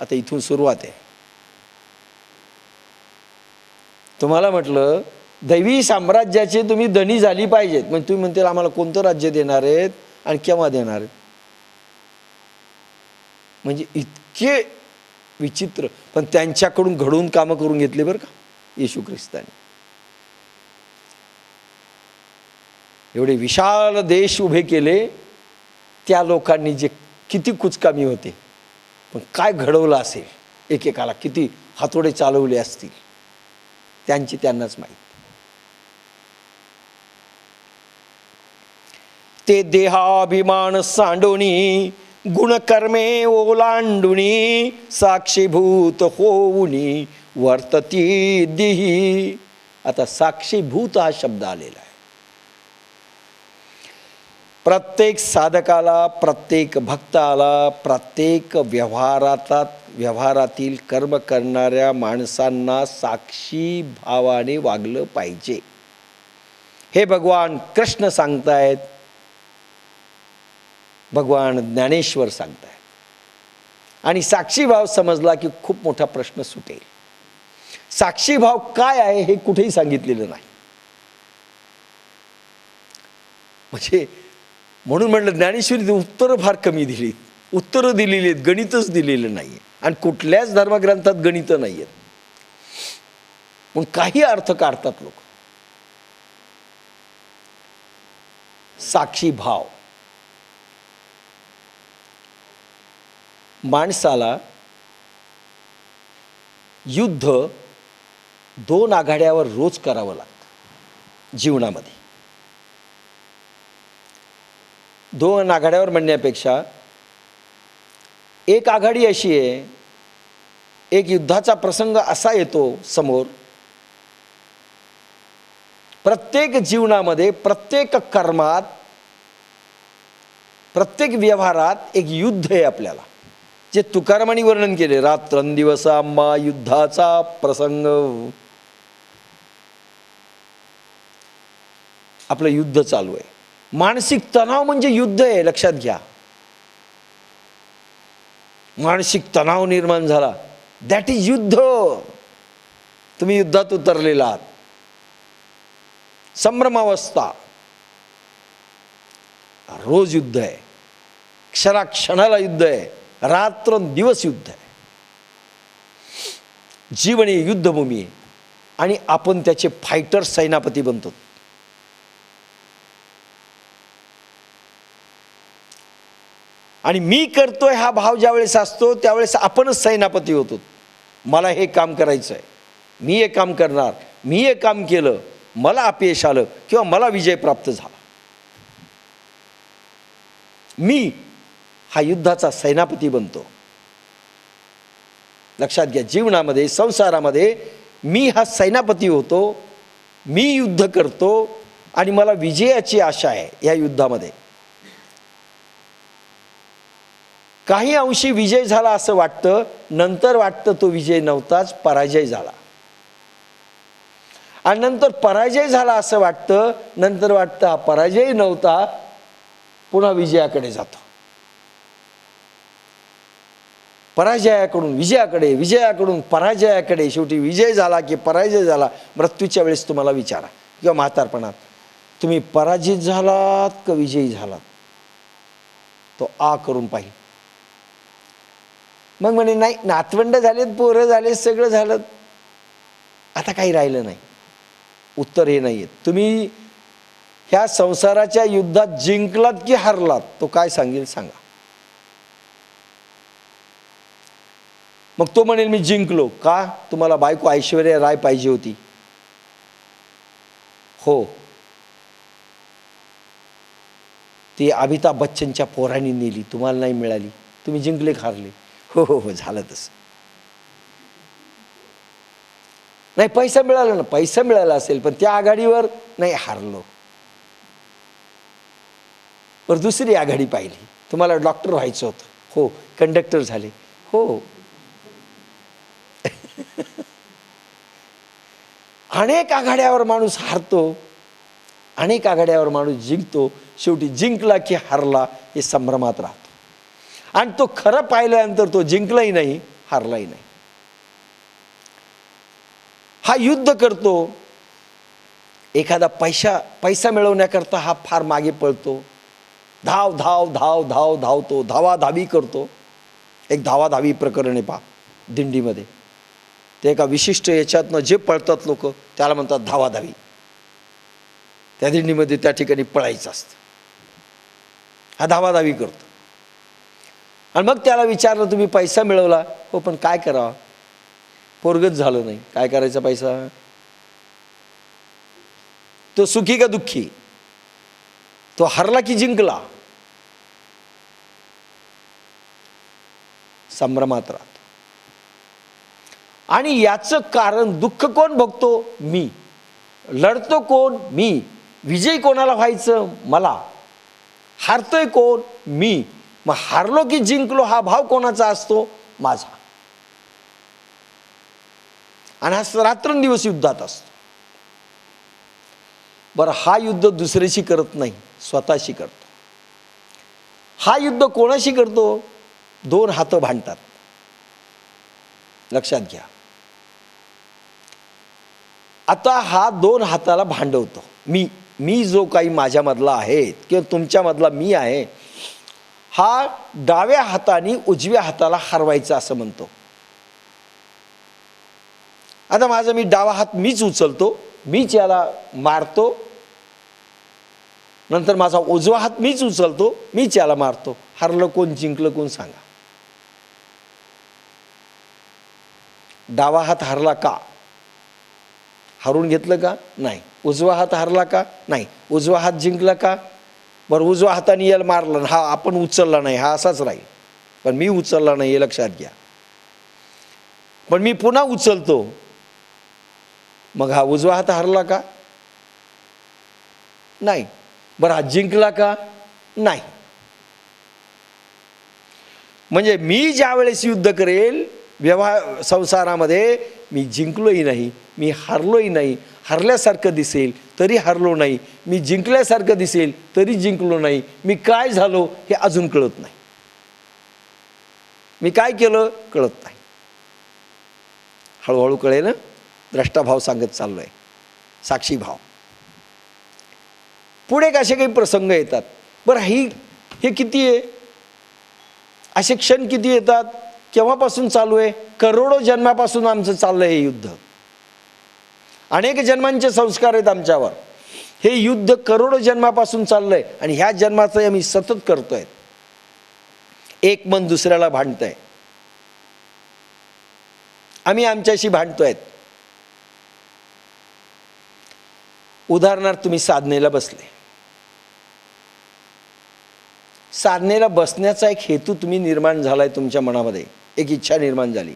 आता इथून सुरुवात आहे. तुम्हाला म्हटलं दैवी साम्राज्याचे तुम्ही धनी झाली पाहिजेत, मग तुम्ही म्हणतील आम्हाला कोणतं राज्य देणार आहेत आणि केव्हा देणार आहेत. म्हणजे इतके विचित्र, पण त्यांच्याकडून घडवून कामं करून घेतले बरं का येशू ख्रिस्ताने. एवढे विशाल देश उभे केले त्या लोकांनी, जे किती कुचकामी होते, पण काय घडवलं असेल, एकेकाला किती हातोडे चालवले असतील त्यांची त्यांनाच माहीत. ते देहाभिमान सांडोनी गुणकर्मे ओलांडुनी साक्षीभूत होऊनी वर्तती दिही. आता साक्षीभूत हा शब्द आलेला आहे. प्रत्येक साधकाला, प्रत्येक भक्ताला, प्रत्येक व्यवहारातील कर्म करणाऱ्या माणसांना साक्षी भावाने वागलं पाहिजे, हे भगवान कृष्ण सांगतायत, भगवान ज्ञानेश्वर सांगतायत. आणि साक्षीभाव समजला की खूप मोठा प्रश्न सुटेल. साक्षीभाव काय आहे हे कुठेही सांगितलेलं नाही. म्हणजे म्हणून म्हटलं ज्ञानेश्वरी उत्तरं फार कमी दिली, उत्तरं दिलेली आहेत, गणितच दिलेलं नाही आहे. आणि कुठल्याच धर्मग्रंथात गणित नाही आहेत, मग काही अर्थ काढतात लोक. साक्षीभाव माणसाला युद्ध 2 आघाड्यावर रोज करावं लागतं जीवनामध्ये. 2 आघाड्यावर म्हणण्यापेक्षा एक आघाडी अशी आहे, एक युद्धाचा प्रसंग असा येतो समोर, प्रत्येक जीवनामध्ये, प्रत्येक कर्मात, प्रत्येक व्यवहारात एक युद्ध आहे आपल्याला, जे तुकारामांनी वर्णन केले. रात्रंदिवस आम्हा युद्धाचा प्रसंग. आपलं युद्ध चालू आहे. मानसिक तणाव म्हणजे युद्ध आहे, लक्षात घ्या. मानसिक तणाव निर्माण झाला, दॅट इज युद्ध. तुम्ही युद्धात उतरलेला आहात. संभ्रमावस्था, रोज युद्ध आहे, क्षणाक्षणाला युद्ध आहे, रात्रंदिवस युद्ध आहे. जीवन ही युद्धभूमी आहे आणि आपण त्याचे फायटर, सेनापती बनतो. आणि मी करतोय हा भाव ज्यावेळेस असतो त्यावेळेस आपणच सेनापती होतो. मला हे काम करायचं आहे, मी हे काम करणार, मी हे काम केलं, मला अपयश आलं किंवा मला विजय प्राप्त झाला, मी हा युद्धाचा सेनापती बनतो. लक्षात घ्या, जीवनामध्ये, संसारामध्ये मी हा सेनापती होतो, मी युद्ध करतो आणि मला विजयाची आशा आहे. या युद्धामध्ये काही अंशी विजय झाला असं वाटतं, नंतर वाटतं तो विजय नव्हताच, पराजय झाला. आणि नंतर पराजय झाला असं वाटतं, नंतर वाटतं हा पराजय नव्हता, पुन्हा विजयाकडे जातो. पराजयाकडून विजयाकडे, विजयाकडून पराजयाकडे, शेवटी विजय झाला की पराजय झाला. मृत्यूच्या वेळेस तुम्हाला विचारा किंवा म्हातारपणात, तुम्ही पराजित झालात का विजयी झालात, तो आ करून पाहिजे. मग म्हणे नाही, नातवंड झालेत, पोरं झाले, सगळं झालं, आता काही राहिलं नाही. उत्तर हे नाही आहे. तुम्ही ह्या संसाराच्या युद्धात जिंकलात की हारलात, तो काय सांगेल सांगा. मग तो म्हणेल मी जिंकलो. का? तुम्हाला बायको ऐश्वर्या राय पाहिजे होती. हो, ती अमिताभ बच्चनच्या पोरांनी नेली, तुम्हाला नाही मिळाली, तुम्ही जिंकले का हारले? हो हो हो, झालं तसं. नाही, पैसा मिळाला ना, पैसा मिळाला असेल, पण त्या आघाडीवर नाही, हारलो. बरं, दुसरी आघाडी पाहिली, तुम्हाला डॉक्टर व्हायचं होतं, हो, कंडक्टर झाले, हो. अनेक आघाड्यावर माणूस हारतो, अनेक आघाड्यावर माणूस जिंकतो, शेवटी जिंकला की हारला हे संभ्रमात राहतो. आणि तो खरं पाहिल्यानंतर तो जिंकलाही नाही, हारलाही नाही. हा युद्ध करतो, एखादा पैसा मिळवण्याकरता हा फार मागे पळतो, धाव धाव धाव धाव धावतो, धावाधावी करतो. एक धावाधावी प्रकरण आहे पहा दिंडीमध्ये. ते एका विशिष्ट याच्यातनं जे पळतात लोक त्याला म्हणतात धावाधावी. त्या दिंडीमध्ये त्या ठिकाणी पळायचं असतं. हा धावाधावी करतो. आणि मग त्याला विचारलं तुम्ही पैसा मिळवला, हो पण काय करावं, पोरगच झालं नाही, काय करायचा पैसा, तो सुखी का दुःखी, तो हरला की जिंकला, संभ्रमात राहतो. आणि याचं कारण दुःख कोण भोगतो, मी, लढतो कोण, मी, विजयी कोणाला व्हायचं, मला, हारतोय कोण, मी, मग हारलो की जिंकलो हा भाव कोणाचा असतो, माझा. आणि हा रात्रंदिवस युद्धात असतो. बरं, हा युद्ध दुसऱ्याशी करत नाही, स्वतःशी करतो. हा युद्ध कोणाशी करतो, दोन हात भांडतात. लक्षात घ्या. आता हा दोन हाताला भांडवतो. मी जो काही माझ्यामधला आहे किंवा तुमच्यामधला मी आहे, हा डाव्या हाताने उजव्या हाताला हरवायचा असं म्हणतो. आता माझा मी डावा हात मीच उचलतो, मीच याला मारतो. नंतर माझा उजवा हात मीच उचलतो, मीच याला मारतो. हरलं कोण, जिंकलं कोण, सांगा. डावा हात हरला का, हरून घेतलं का, नाही. उजवा हात हरला का, नाही. उजवा हात जिंकला का, बरं उजवा हाताने याला मारलं, हा आपण उचलला नाही, हा असाच राहील. पण मी उचलला नाही हे लक्षात घ्या. पण मी पुन्हा उचलतो, मग हा उजवा हात हरला का, नाही. बरं हा जिंकला का, नाही. म्हणजे मी ज्या वेळेस युद्ध करेल व्यवहार संसारामध्ये, मी जिंकलोही नाही, मी हारलोही नाही. हरल्यासारखं दिसेल तरी हारलो नाही, मी जिंकल्यासारखं दिसेल तरी जिंकलो नाही. मी काय झालो हे अजून कळत नाही. मी काय केलं कळत नाही. हळूहळू कळेल ना. द्रष्टाभाव सांगत चाललोय, साक्षी भाव. पुढे असे काही प्रसंग येतात. बरं हे किती आहे, असे क्षण किती येतात, केव्हापासून चालू आहे, करोडो जन्मापासून आमचं चाललंय हे युद्ध. अनेक जन्मांचे संस्कार आहेत आमच्यावर. हे युद्ध करोडो जन्मापासून चाललंय आणि ह्या जन्माचं आम्ही सतत करतोय. एक मन दुसऱ्याला भांडतंय, आम्ही आमच्याशी भांडतोय. उदाहरणार्थ तुम्ही साधनेला बसले, साधनेला बसण्याचा एक हेतू तुम्ही निर्माण झालाय तुमच्या मनामध्ये, एक इच्छा निर्माण झाली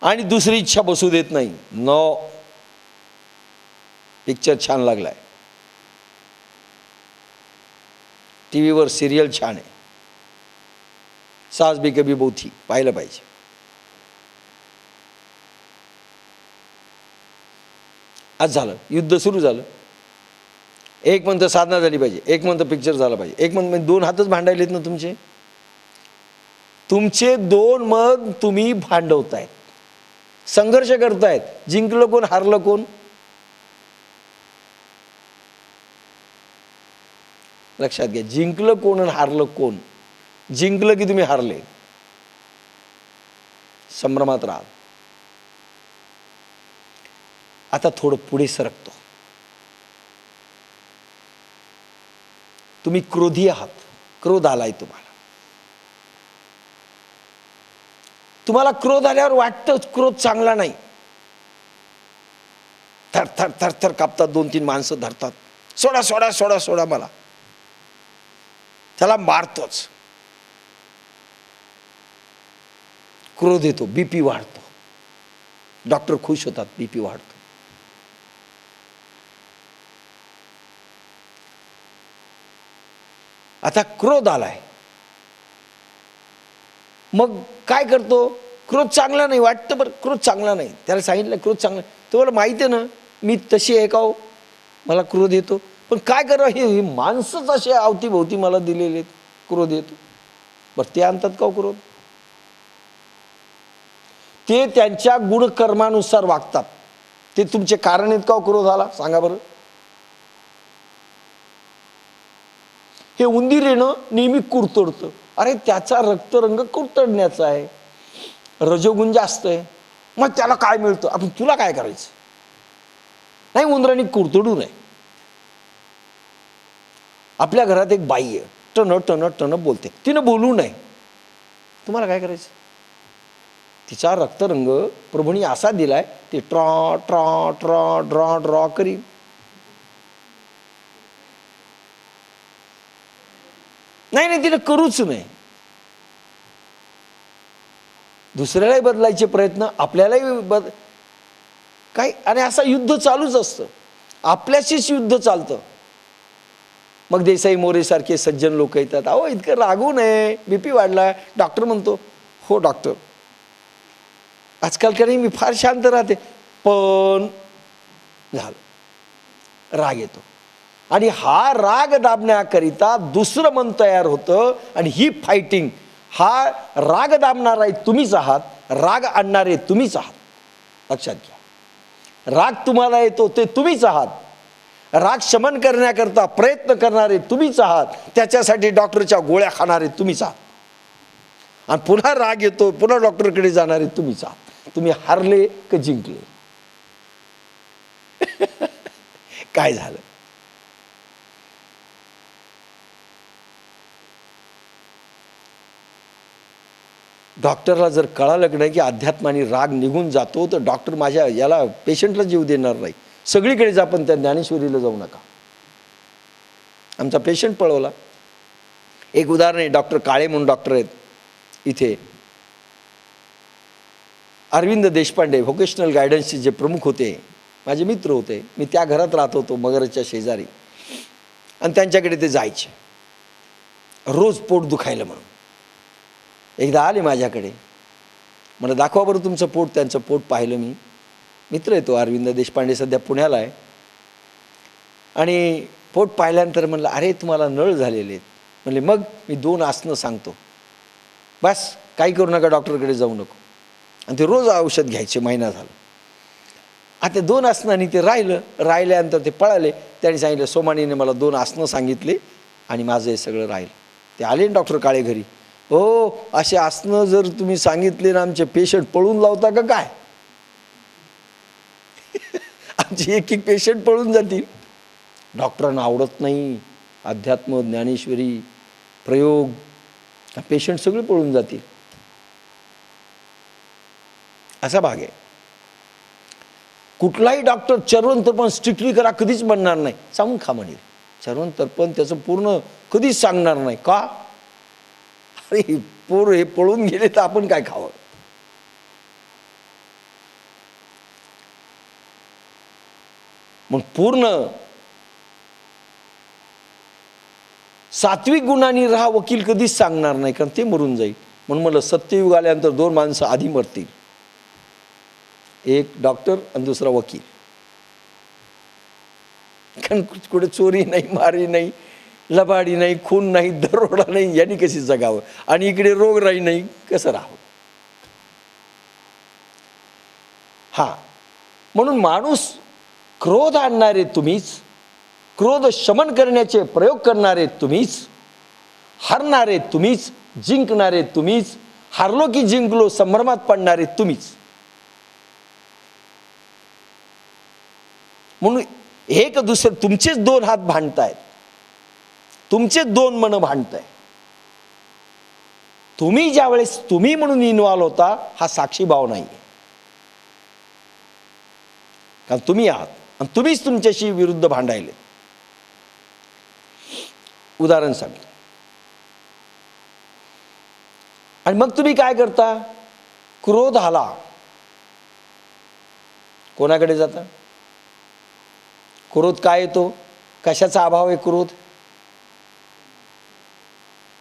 आणि दुसरी इच्छा बसू देत नाही. नो, पिक्चर छान लागलाय, टीव्हीवर सिरियल छान आहे, सास भी कभी बहू थी, पाहिलं पाहिजे. आज झालं, युद्ध सुरू झालं. एक म्हणतं साधना झाली पाहिजे, एक म्हणतं पिक्चर झाला पाहिजे, एक म्हणतं, दोन हातच भांडायलेत ना तुमचे. तुमचे दोन मग तुम्ही भांडवतायत, संघर्ष करतायत. जिंकलं कोण, हारलं कोण, लक्षात घ्या. जिंकलं कोण आणि हारलं कोण. जिंकलं की तुम्ही हारले, संभ्रमात राहा. आता थोडं पुढे सरकतो. तुम्ही क्रोधी आहात, क्रोध आलाय तुम्हाला. तुम्हाला क्रोध आल्यावर वाटतं क्रोध चांगला नाही. थर थर थर थर कापतात, दोन तीन माणसं धरतात, सोडा सोडा सोडा सोडा मला, त्याला मारतोच. क्रोध येतो, बीपी वाढतो, डॉक्टर खुश होतात, बीपी वाढतो. आता क्रोध आलाय, मग काय करतो, क्रोध चांगला नाही वाटतं, बरं क्रोध चांगला नाही, त्याला सांगितलं क्रोध चांगला. तुम्हाला माहिती आहे ना मी तशी आहे का हो, मला क्रोध येतो, पण काय करावं, हे माणसंच असे अवतीभोवती मला दिलेले, क्रोध येतो. बरं ते आणतात का क्रोध, ते त्यांच्या गुणकर्मानुसार वागतात. ते तुमचे कारण आहेत का क्रोध आला सांगा बरं. हे उंदीर येणं नेहमी कुरतडतं. अरे त्याचा रक्तरंग कुरतडण्याचा आहे, रजोगुण जास्त आहे, मग त्याला काय मिळतं, आपण तुला काय करायचं. नाही, उंदरांनी कुरतडू नये. आपल्या घरात एक बाई आहे, टन टन टन बोलते, तिनं बोलू नये, तुम्हाला काय करायचं. तिचा रक्तरंग प्रभूंनी असा दिलाय, ती ट्रॉ ट्रॉ ट्रॉ ड्रॉ ड्रॉ करी. नाही नाही, तिने करूच नाही. दुसऱ्यालाही बदलायचे प्रयत्न, आपल्यालाही काय, आणि असा युद्ध चालूच असतं, आपल्याशीच युद्ध चालतं. मग देसाई मोरे सारखे सज्जन लोक येतात, अहो इतकं रागवू नये, बीपी वाढला. डॉक्टर म्हणतो, हो डॉक्टर आजकाल का नाही मी फार शांत राहते, पण झालं राग येतो. आणि हा राग दाबण्याकरिता दुसरं मन तयार होतं, आणि ही फायटिंग. हा राग दाबणारा तुम्हीच आहात, राग आणणारे तुम्हीच आहात, लक्षात घ्या. राग तुम्हाला येतो ते तुम्हीच आहात, राग शमन करण्याकरता प्रयत्न करणारे तुम्हीच आहात, त्याच्यासाठी डॉक्टरच्या गोळ्या खाणारे तुम्हीच आहात. आणि पुन्हा राग येतो, पुन्हा डॉक्टरकडे जाणारे तुम्हीच आहात. तुम्ही हारले का जिंकले. काय झालं. डॉक्टरला जर कळालं नाही की अध्यात्माने राग निघून जातो, तर डॉक्टर माझ्या याला पेशंटला जीव देणार नाही. सगळीकडे जा पण त्या ज्ञानेश्वरीला जाऊ नका. आमचा पेशंट पळवला. एक उदाहरण आहे, डॉक्टर काळे म्हणून डॉक्टर आहेत इथे, अरविंद देशपांडे व्होकेशनल गायडन्सचे जे प्रमुख होते, माझे मित्र होते. मी त्या घरात राहत होतो मगरच्या शेजारी, आणि त्यांच्याकडे ते जायचे रोज पोट दुखायला म्हणून. एकदा आले माझ्याकडे, मला दाखवा बरं तुमचं पोट. त्यांचं पोट पाहिलं मी. मित्र आहे तो अरविंद देशपांडे, सध्या पुण्याला आहे. आणि पोट पाहिल्यानंतर म्हणलं, अरे तुम्हाला नळ झालेले आहेत. म्हणले मग. मी 2 आसनं सांगतो, बस काही करू नका, डॉक्टरकडे जाऊ नको. आणि ते रोज औषध घ्यायचे, महिना झाला. आता 2 आसनांनी ते राहिल्यानंतर ते पळाले. त्यांनी सांगितलं, सोमानीने मला 2 आसनं सांगितले आणि माझं हे सगळं राहिलं. ते आले डॉक्टर काळे घरी. हो, असे आसनं जर तुम्ही सांगितले ना, आमचे पेशंट पळून लावता का काय. आमचे एक एक पेशंट पळून जातील. डॉक्टरांना आवडत नाही अध्यात्म, ज्ञानेश्वरी, प्रयोग. पेशंट सगळे पळून जातील, असा भाग आहे. कुठलाही डॉक्टर चर्वण तर्पण स्ट्रिक्टली करा कधीच म्हणणार नाही, सांगून खा म्हणेल. चर्वण तर्पण त्याचं पूर्ण कधीच सांगणार नाही. का. अरे पोर हे पळून गेले तर आपण काय खावं. मग पूर्ण सात्विक गुणांनी राहा, वकील कधीच सांगणार नाही, कारण ते मरून जाईल. म्हणून मला सत्ययुग आल्यानंतर 2 माणसं आधी मरतील, एक डॉक्टर आणि दुसरा वकील. कारण कुठे चोरी नाही, मारी नाही, लबाडी नाही, खून नाही, दरोडा नाही, यांनी कशी जगावं. आणि इकडे रोगराई नाही, कसं राहावं. हा, म्हणून माणूस क्रोध आणणारे तुम्हीच, क्रोध शमन करण्याचे प्रयोग करणारे तुम्हीच, हरणारे तुम्हीच, जिंकणारे तुम्हीच, हारलो की जिंकलो संभ्रमात पडणारे तुम्हीच. म्हणून एक दुसरं तुमचेच 2 हात भांडतायत, तुमचेच 2 मन भांडताय. तुम्ही ज्या वेळेस तुम्ही म्हणून इन्व्हॉल्व होता, हा साक्षी भाव नाही, कारण तुम्ही आहात आणि तुम्हीच तुमच्याशी विरुद्ध भांडायले. उदाहरण सांगतो. आणि मग तुम्ही काय करता. क्रोध आला, कोणाकडे जाता. क्रोध काय येतो, कशाचा अभाव आहे क्रोध.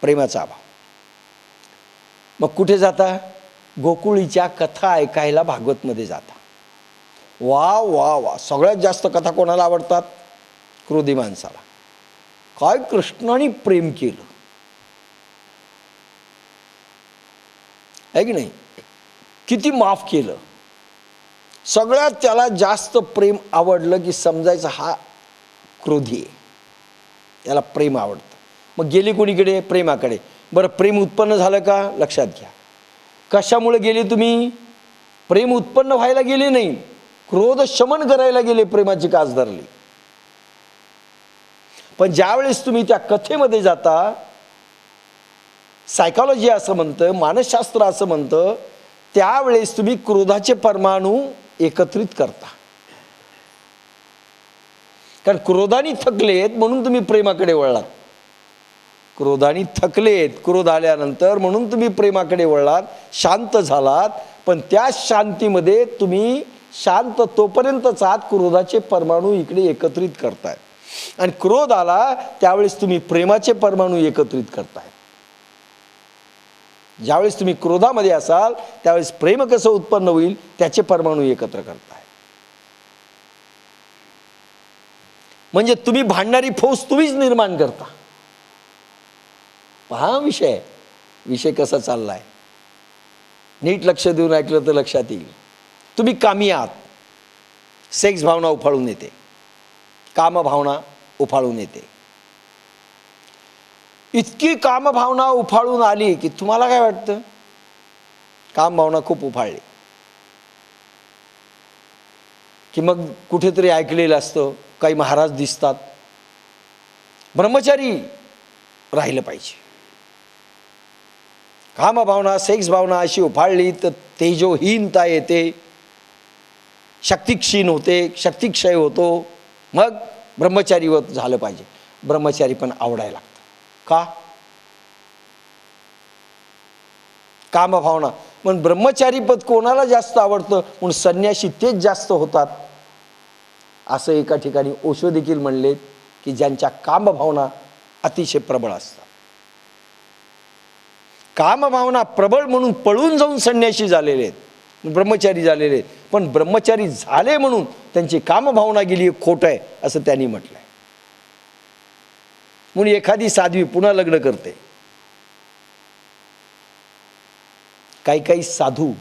प्रेमाचा अभाव. मग कुठे जाता. गोकुळीच्या कथा ऐकायला भागवतमध्ये जाता. वा वा वा, सगळ्यात जास्त कथा कोणाला आवडतात. क्रोधी माणसाला. काय कृष्णाने प्रेम केलं आहे की नाही. किती माफ केलं. सगळ्यात त्याला जास्त प्रेम आवडलं की समजायचं हा क्रोधी आहे, याला प्रेम आवडतं. मग गेली कोणीकडे? प्रेमाकडे. बरं, प्रेम उत्पन्न झालं का? लक्षात घ्या. कशामुळे गेले तुम्ही? प्रेम उत्पन्न व्हायला गेले नाही, क्रोध शमन करायला गेले, प्रेमाची कास धरली. पण ज्यावेळेस तुम्ही त्या कथेमध्ये जाता, सायकॉलॉजी असं म्हणतं, मानसशास्त्र असं म्हणतं, त्यावेळेस तुम्ही क्रोधाचे परमाणू एकत्रित करता. कारण क्रोधाने थकलेत म्हणून तुम्ही प्रेमाकडे वळलात. क्रोधाने थकलेत, क्रोध आल्यानंतर म्हणून तुम्ही प्रेमाकडे वळलात, शांत झालात. पण त्या शांतीमध्ये तुम्ही शांत तोपर्यंतच आहात, क्रोधाचे परमाणू इकडे एकत्रित करताय. आणि क्रोध आला त्यावेळेस तुम्ही प्रेमाचे परमाणू एकत्रित करताय. ज्यावेळेस तुम्ही क्रोधामध्ये असाल त्यावेळेस प्रेम कसं उत्पन्न होईल, त्याचे परमाणू एकत्र करताय. म्हणजे तुम्ही भांडणारी फौज तुम्हीच निर्माण करता. हा विषय कसा चाललाय, नीट लक्ष देऊन ऐकलं तर लक्षात येईल. तुम्ही कामी आहात, सेक्स भावना उफाळून येते, काम भावना उफाळून येते. इतकी काम भावना उफाळून आली की तुम्हाला काय वाटतं? काम भावना खूप उफाळली की मग कुठेतरी ऐकलेलं असतं, काही महाराज दिसतात, ब्रह्मचारी राहिलं पाहिजे. काम भावना, सेक्स भावना अशी उफाळली तर तेजोहीनता येते, शक्तिक्षीण होते, शक्तिक्षय होतो. मग ब्रह्मचारीवत झालं पाहिजे. ब्रह्मचारी पण आवडायला लागतं. का? कामभावना. पण ब्रह्मचारी पद कोणाला जास्त आवडतं? म्हणून संन्यासी तेच जास्त होतात. असं एका ठिकाणी ओशो देखील म्हणले की ज्यांच्या कामभावना अतिशय प्रबळ असतात. कामभावना प्रबळ म्हणून पळून जाऊन संन्यासी झालेले आहेत, ब्रह्मचारी झालेले आहेत. पण ब्रह्मचारी झाले म्हणून त्यांची कामभावना गेली, खोट आहे असं त्यांनी म्हटलंय. म्हणून एखादी साध्वी पुन्हा लग्न करते. काही साधू